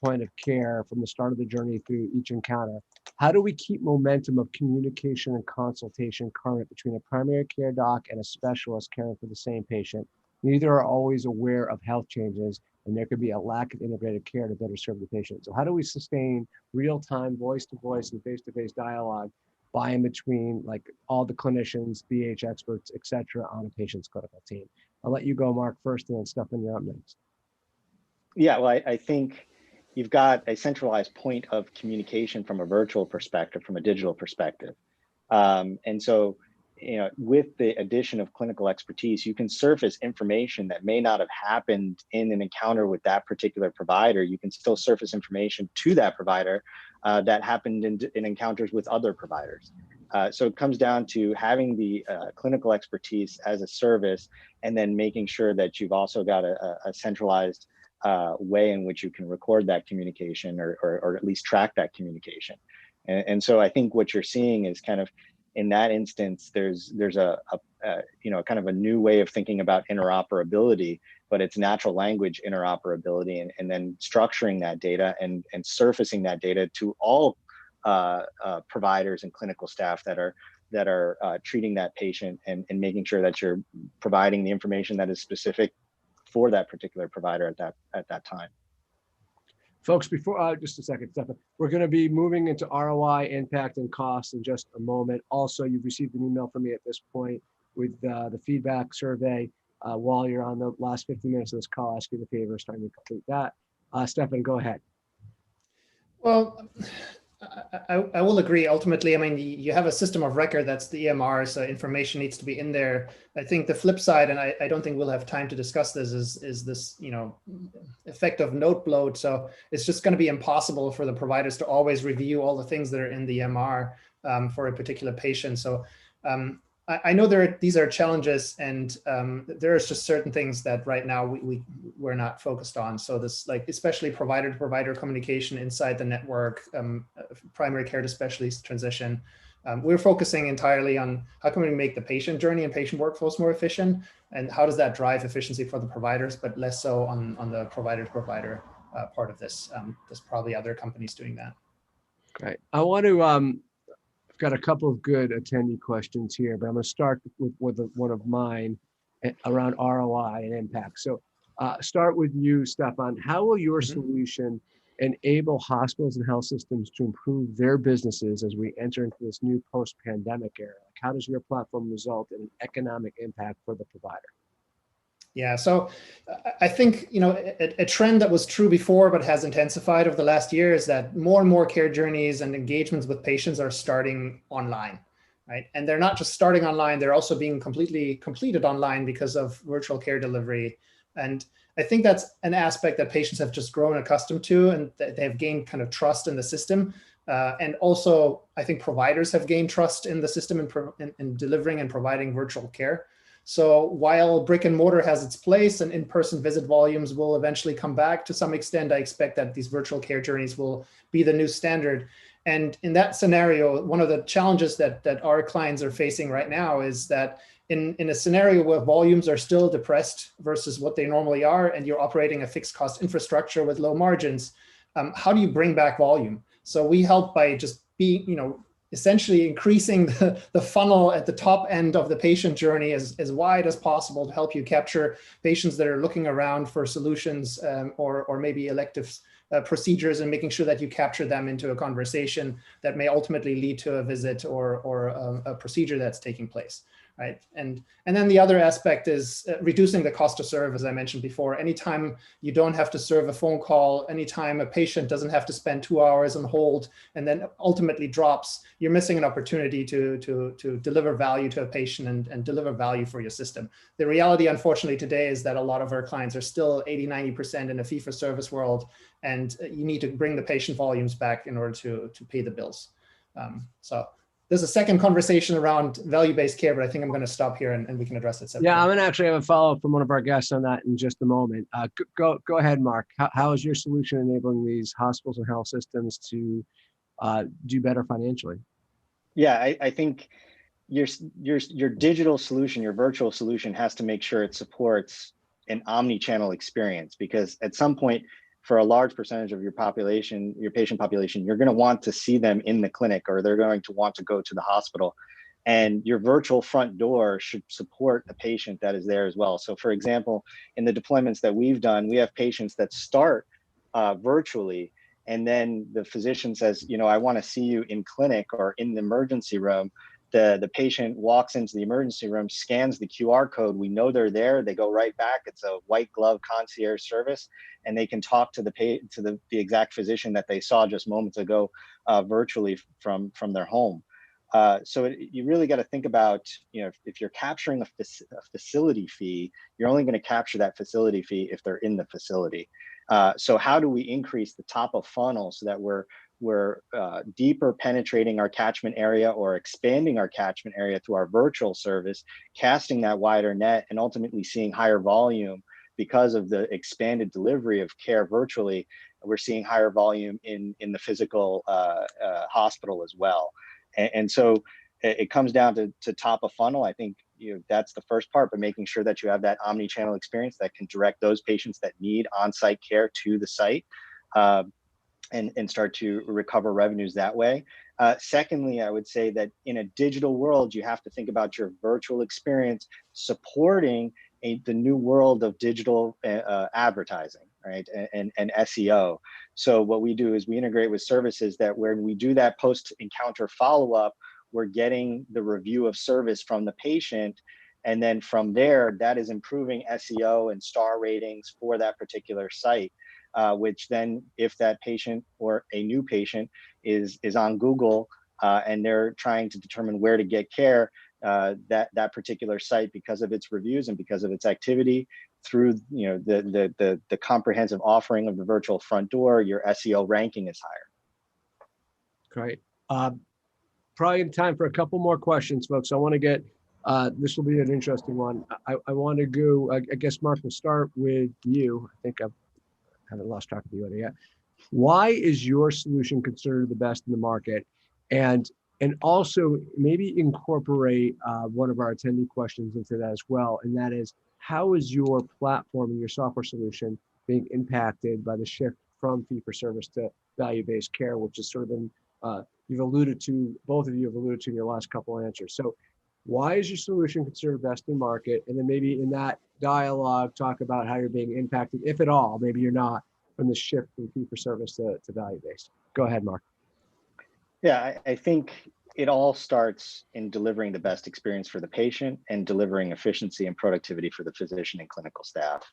point of care from the start of the journey through each encounter, how do we keep momentum of communication and consultation current between a primary care doc and a specialist caring for the same patient? Neither are always aware of health changes, and there could be a lack of integrated care to better serve the patient. So how do we sustain real-time voice-to-voice and face-to-face dialogue by and between like all the clinicians, BH experts, et cetera, on a patient's clinical team? I'll let you go, Mark, first, and then Stefan, you're up next. Yeah, well, I think you've got a centralized point of communication from a virtual perspective, from a digital perspective. And so, with the addition of clinical expertise, you can surface information that may not have happened in an encounter with that particular provider. You can still surface information to that provider that happened in encounters with other providers. So it comes down to having the clinical expertise as a service, and then making sure that you've also got a centralized way in which you can record that communication, or at least track that communication. And so I think what you're seeing is kind of, in that instance, there's a kind of a new way of thinking about interoperability, but it's natural language interoperability, and then structuring that data and surfacing that data to all providers and clinical staff that are treating that patient, and making sure that you're providing the information that is specific for that particular provider at that time. Folks, before just a second, Stefan, we're going to be moving into ROI, impact, and cost in just a moment. Also, you've received an email from me at this point with the feedback survey. While you're on the last 15 minutes of this call, I'll ask you the favor of starting to complete that. Stefan, go ahead. Well, I will agree. Ultimately, I mean, you have a system of record that's the EMR, so information needs to be in there. I think the flip side, and I don't think we'll have time to discuss this, is this, effect of note bloat. So it's just going to be impossible for the providers to always review all the things that are in the EMR for a particular patient. So I know these are challenges, and there's just certain things that right now we're not focused on. So this, like, especially provider to provider communication inside the network, primary care to specialist transition. We're focusing entirely on how can we make the patient journey and patient workflows more efficient, and how does that drive efficiency for the providers, but less so on the provider to provider part of this. There's probably other companies doing that. Great. I want to I've got a couple of good attendee questions here, but I'm going to start with one of mine around ROI and impact. So start with you, Stefan. How will your solution enable hospitals and health systems to improve their businesses as we enter into this new post-pandemic era? Like, how does your platform result in an economic impact for the provider? Yeah, so I think, a trend that was true before but has intensified over the last year is that more and more care journeys and engagements with patients are starting online, right? And they're not just starting online, they're also being completely completed online because of virtual care delivery. And I think that's an aspect that patients have just grown accustomed to, and they have gained kind of trust in the system. And also, I think providers have gained trust in the system in delivering and providing virtual care. So while brick and mortar has its place and in-person visit volumes will eventually come back to some extent, I expect that these virtual care journeys will be the new standard. And in that scenario, one of the challenges that our clients are facing right now is that in a scenario where volumes are still depressed versus what they normally are, and you're operating a fixed cost infrastructure with low margins, how do you bring back volume? So we help by just being, essentially increasing the funnel at the top end of the patient journey as wide as possible to help you capture patients that are looking around for solutions or maybe elective procedures, and making sure that you capture them into a conversation that may ultimately lead to a visit or a procedure that's taking place. Right. And then the other aspect is reducing the cost to serve, as I mentioned before. Anytime you don't have to serve a phone call, anytime a patient doesn't have to spend 2 hours on hold and then ultimately drops, you're missing an opportunity to deliver value to a patient and deliver value for your system. The reality, unfortunately, today is that a lot of our clients are still 80–90% in a fee-for-service world, and you need to bring the patient volumes back in order to pay the bills. So there's a second conversation around value-based care, but I think I'm going to stop here and we can address it separately. Yeah, I'm going to actually have a follow-up from one of our guests on that in just a moment. Go ahead, Mark. How is your solution enabling these hospitals and health systems to do better financially? Yeah, I think your digital solution, your virtual solution, has to make sure it supports an omni-channel experience, because at some point, for a large percentage of your population, your patient population, you're going to want to see them in the clinic, or they're going to want to go to the hospital. And your virtual front door should support the patient that is there as well. So for example, in the deployments that we've done, we have patients that start virtually, and then the physician says, I want to see you in clinic or in the emergency room. The patient walks into the emergency room, scans the QR code. We know they're there. They go right back. It's a white glove concierge service, and they can talk to the exact physician that they saw just moments ago virtually from their home. So you really got to think about, if you're capturing a facility fee, you're only going to capture that facility fee if they're in the facility. So how do we increase the top of funnel so that we're deeper penetrating our catchment area or expanding our catchment area through our virtual service, casting that wider net, and ultimately seeing higher volume because of the expanded delivery of care virtually? We're seeing higher volume in the physical hospital as well. And so it comes down to top of funnel. I think that's the first part, but making sure that you have that omni-channel experience that can direct those patients that need on-site care to the site, and start to recover revenues that way. Secondly, I would say that in a digital world, you have to think about your virtual experience supporting the new world of digital advertising, right? And SEO. So what we do is we integrate with services that when we do that post-encounter follow-up, we're getting the review of service from the patient. And then from there, that is improving SEO and star ratings for that particular site. Which then, if that patient or a new patient is on Google and they're trying to determine where to get care, that particular site, because of its reviews and because of its activity, through the comprehensive offering of the virtual front door, your SEO ranking is higher. Great. Probably time for a couple more questions, folks. I want to get, this will be an interesting one. I want to go, I guess, Mark, we'll start with you. I think I haven't lost track of the order yet. Why is your solution considered the best in the market? And also maybe incorporate one of our attendee questions into that as well. And that is, how is your platform and your software solution being impacted by the shift from fee-for-service to value-based care, which is sort of been, you've alluded to, both of you have alluded to in your last couple of answers. So why is your solution considered best in market? And then maybe in that dialogue, talk about how you're being impacted, if at all, maybe you're not, from the shift from fee-for-service to value-based. Go ahead, Mark. Yeah, I think it all starts in delivering the best experience for the patient and delivering efficiency and productivity for the physician and clinical staff.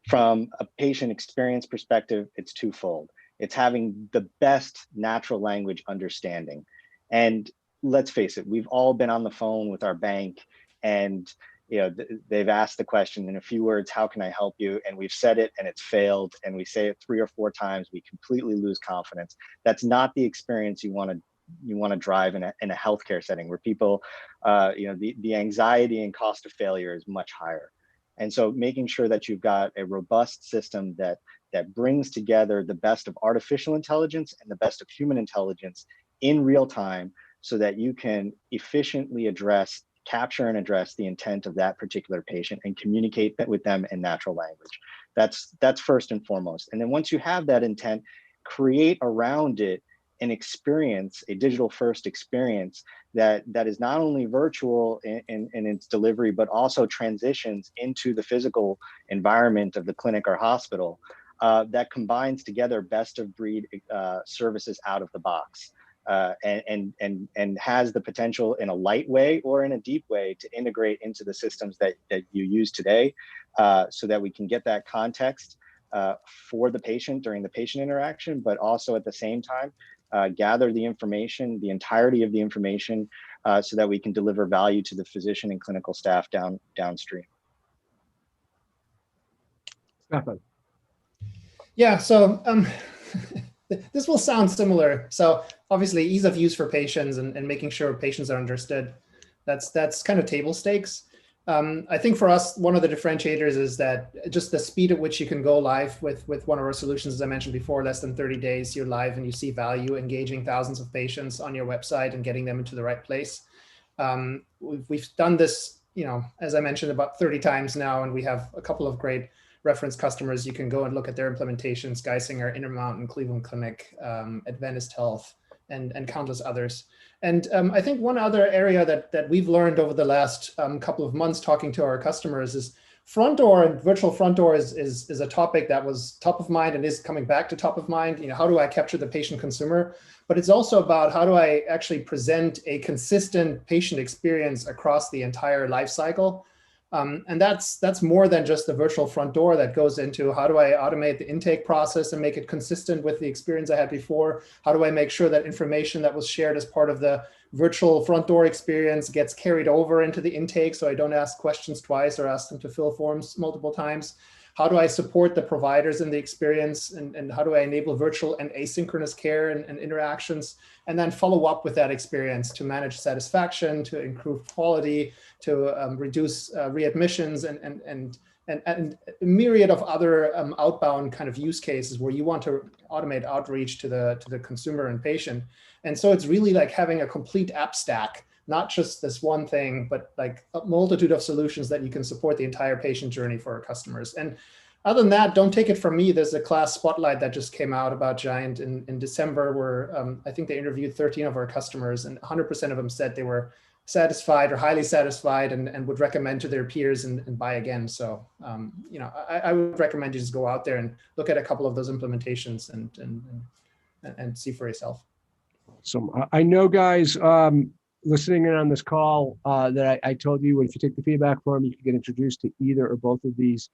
From a patient experience perspective, it's twofold. It's having the best natural language understanding. And let's face it, we've all been on the phone with our bank, and they've asked the question in a few words, how can I help you? And we've said it and it's failed, and we say it 3 or 4 times, we completely lose confidence. That's not the experience you want to you want to drive in a healthcare setting where people, the anxiety and cost of failure is much higher. And so making sure that you've got a robust system that brings together the best of artificial intelligence and the best of human intelligence in real time, so that you can efficiently capture and address the intent of that particular patient and communicate that with them in natural language. That's first and foremost. And then once you have that intent, create around it an experience, a digital first experience that is not only virtual in its delivery, but also transitions into the physical environment of the clinic or hospital, that combines together best of breed services out of the box. And has the potential in a light way or in a deep way to integrate into the systems that you use today, so that we can get that context for the patient during the patient interaction, but also at the same time gather the information, the entirety of the information, so that we can deliver value to the physician and clinical staff downstream. Stefan. Yeah, so this will sound similar. So obviously ease of use for patients and making sure patients are understood. That's kind of table stakes. I think for us, one of the differentiators is that just the speed at which you can go live with one of our solutions, as I mentioned before, less than 30 days, you're live and you see value engaging thousands of patients on your website and getting them into the right place. We've done this, as I mentioned, about 30 times now, and we have a couple of great reference customers. You can go and look at their implementations: Geisinger, Intermountain, Cleveland Clinic, Adventist Health, and countless others. And I think one other area that we've learned over the last couple of months talking to our customers is front door and virtual front door is a topic that was top of mind and is coming back to top of mind. How do I capture the patient consumer? But it's also about how do I actually present a consistent patient experience across the entire life cycle. And that's more than just the virtual front door. That goes into how do I automate the intake process and make it consistent with the experience I had before? How do I make sure that information that was shared as part of the virtual front door experience gets carried over into the intake, so I don't ask questions twice or ask them to fill forms multiple times? How do I support the providers in the experience, and how do I enable virtual and asynchronous care and interactions, and then follow up with that experience to manage satisfaction, to improve quality, to reduce readmissions, and a myriad of other outbound kind of use cases where you want to automate outreach to the consumer and patient. And so it's really like having a complete app stack, not just this one thing, but like a multitude of solutions that you can support the entire patient journey for our customers. And other than that, don't take it from me. There's a class spotlight that just came out about GYANT in December, where I think they interviewed 13 of our customers, and 100% of them said they were satisfied or highly satisfied and would recommend to their peers and buy again. So, I would recommend you just go out there and look at a couple of those implementations and see for yourself. So I know, guys, listening in on this call, that I told you, if you take the feedback form, you can get introduced to either or both of these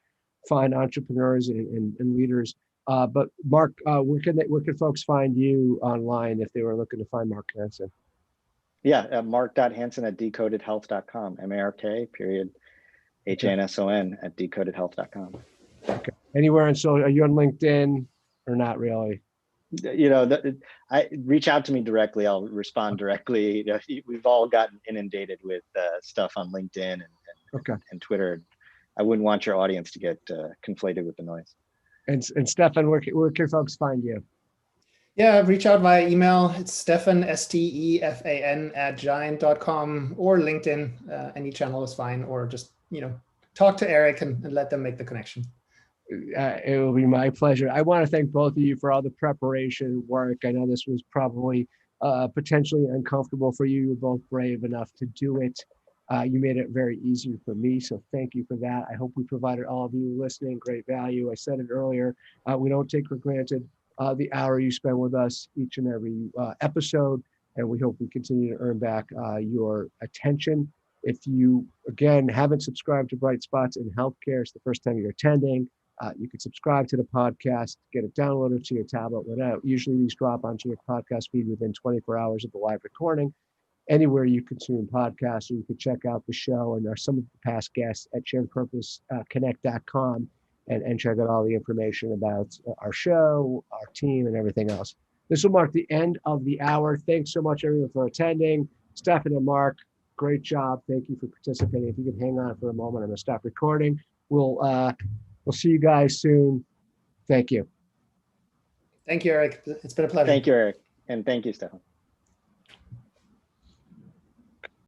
fine entrepreneurs and leaders. But Mark, where can folks find you online if they were looking to find Mark Hanson? Yeah, mark.hanson at decodedhealth.com, MARK.Hanson at decodedhealth.com. Okay. Anywhere, and so are you on LinkedIn or not really? I reach out to me directly. I'll respond directly. We've all gotten inundated with stuff on LinkedIn and Twitter. I wouldn't want your audience to get conflated with the noise. And Stefan, where can folks find you? Yeah, reach out via email. It's Stefan, Stefan @gyant.com, or LinkedIn. Any channel is fine, or just talk to Eric and let them make the connection. It will be my pleasure. I want to thank both of you for all the preparation work. I know this was probably potentially uncomfortable for you. You're both brave enough to do it. You made it very easy for me, so thank you for that. I hope we provided all of you listening great value. I said it earlier, we don't take for granted the hour you spend with us each and every episode, and we hope we continue to earn back your attention. If you, again, haven't subscribed to Bright Spots in Healthcare, it's the first time you're attending, you can subscribe to the podcast, get it downloaded to your tablet, whatever. Usually these drop onto your podcast feed within 24 hours of the live recording. Anywhere you consume podcasts, or you can check out the show and some of the past guests at sharedpurposeconnect.com and check out all the information about our show, our team, and everything else. This will mark the end of the hour. Thanks so much, everyone, for attending. Stefan and Mark, great job. Thank you for participating. If you could hang on for a moment, I'm going to stop recording. We'll see you guys soon. Thank you. Thank you, Eric. It's been a pleasure. Thank you, Eric. And thank you, Stefan.